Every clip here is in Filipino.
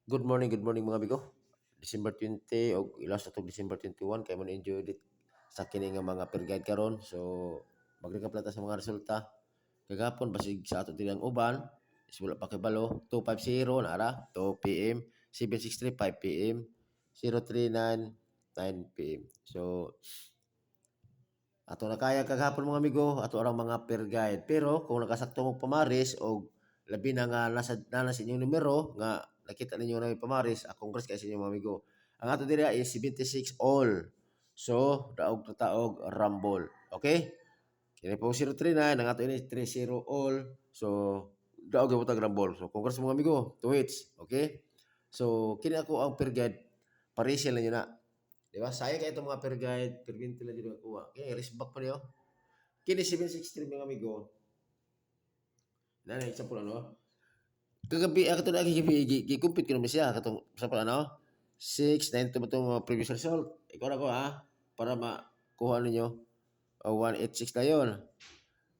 Good morning mga amigo. December 20 o last atong December 21 kay mo enjoy dit sa kini nga mga per guide karon. So mag-recap lang ta sa mga resulta. Kagapon basig sa ato dilang uban is wala pa kay balo 250 nara 2 PM, 763 5 PM, 039 9 PM. So ato na kaya kagapon mga amigo ato arang mga per guide. Pero kung nakasakto mo pamaris o labi na nga nasa sa inyong numero nga nakita ninyo na may pamaris, congrats kay sa inyo mga amigo. Ang ato diri is 76 all. So daog na taog rumble. Okay? Kini po 039 ang ato ini 30 all. So daog gyud tag rumble. So congrats mga amigo. 2 hits. Okay? So kini ako ang per guide. Parisel na nyo na. Di ba? Sayang kayo itong mga per guide, per 20 lang din nakuha. Okay, risk back pa niyo. Kini 763 mga amigo. Nanay, sa pula no? Kagabi, ako ito na compete ko naman siya. Katong, sa pula no? 6, 9 ito itong previous result. Ikaw na ko ha? Para makuha ninyo. 186 na yun.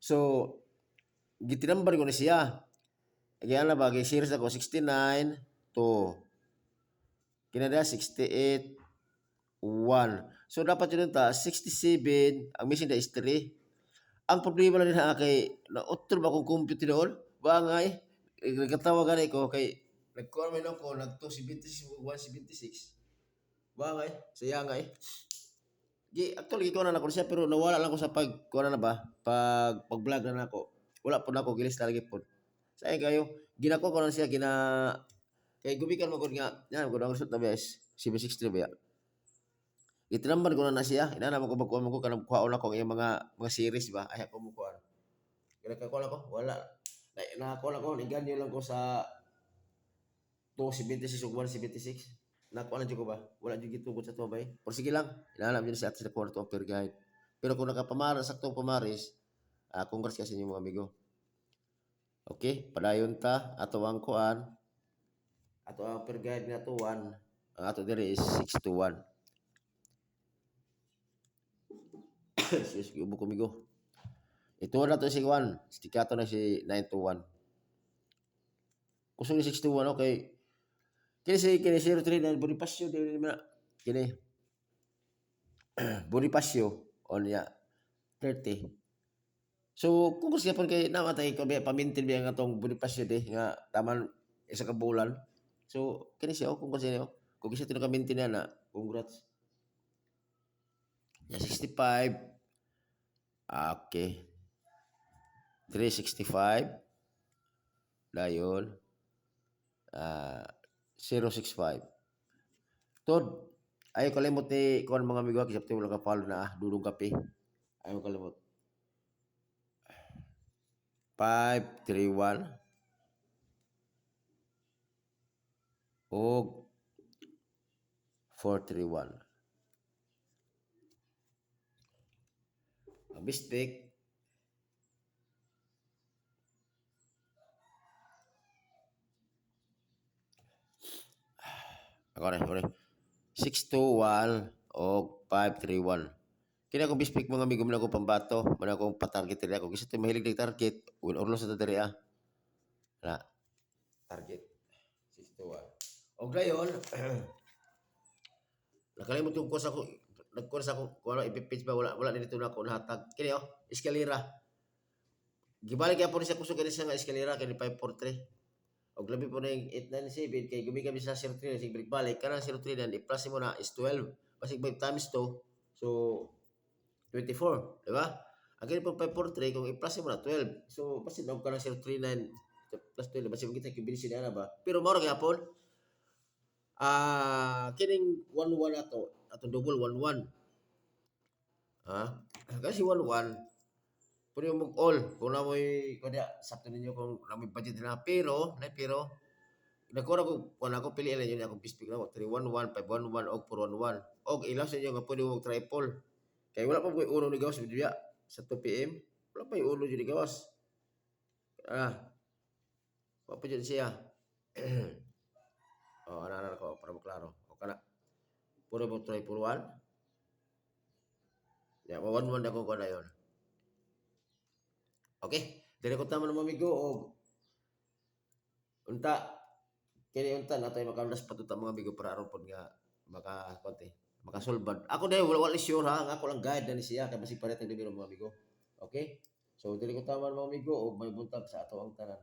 So, gitinambar ko na siya. Kaya na ba, series ako 69 to kinada 68 1. So dapat yun ta 67, ang missing na is 3. Ang problema lang din ha kay nautol ba kung compute doon? Bangay. Nagkatawagan ko kay nag-comment ako nag 276 176. Bangay. Sayang ay. Actually ko na ako siya pero nawala lang ako sa kuha na ba? Pag-vlog na ako. Wala po na ako gilis talaga po. Sayang kayo. Ginako ko na siya kay gumikan mo ko nga. Yan ko na result na guys. 763 ba? Itinamban ko na siya. Inana mo ko magkuha mo ko kanang kuhaon ako ng mga series ba. Ay ako mo kuha. Kinakakuha ko wala. Nakakuha ko iganyo lang ko sa 276 ug 176. Nakuha na jud ko ba. Wala jud gitugod sa to bay. Pero sige lang. Inana mo sa atin sa kwarto of per guide. Pero kung nakapamaras saktong pamaris, congrats kasi inyo mga amigo. Okay, padayon ta ato ang kuan. Ato ang per guide na to 1. Ang ato diri is 6 to 1. Sus, giubo ko migo. Ito na to si Juan. Stikato na si 921. Kusog ni 621 okay. Kini 03 na Bonifacio di na kini Bonifacio on ya 30. So kung gusto pon kay namatay ko biya pamintin biya nga tong Bonifacio di nga taman isa ka bulan. So kini siya kung gusto niyo. Kung gusto tino ka mintin na congrats. Ya 65. Okay. 365. Dayon. 065. Tod, ayaw kalimot ni kuan mga amigo kisap wala ka palo na dudong kape. Ayaw kalimot. 531 og 431. Ang mistake ako na 621 og 531. Kini akong bispik mga amigo man ako pambato, man akong patarget diri ako. Kasi mahilig ng target, win or lose sa diri na target 621. Og dayon nakalimot yung course ako nag-course ako kung ano ipipitch ba wala dito na ako nahatag. Kini eskalera. Gibalik ya po ni sa kusog kani sa eskalera kani 543. Og labi po na yung 897 kay gumigamit sa 03 sig balik kanang 03 na i-plus mo na is 12 basig 5 times 2 so 24 di ba ang kini po 543 kung i-plus mo na 12 so basig og kanang 039 plus 12 basig kita combination na ba pero mao ra gyapon kining 11 ato double 11 kasi 11 pwede mo all kung na mo'y kunya sakto ninyo kung na may budget na pero nagkuha ko kung ako piliin lang yun akong pispik na ko 311 511 og 411 og ilaw sa inyo nga pwede mo triple kaya wala pa ko uno ni gawas video sa 2 PM wala pa yung uno dyan ni gawas wala pa dyan siya ana ko para maklaro o kana puro mo try puruan ya 111 ako ko na yun okay dili ko tama ng amigo og unta kini unta na tayo makalas patuta mga amigo para aron pod nga konti makasulbad. Ako dai wala sure ha, ang ako lang guide na ni siya kay basig pareho ang numero mga amigo. Okay? So dili ko tama mga amigo og may buntag sa ato ang tanan.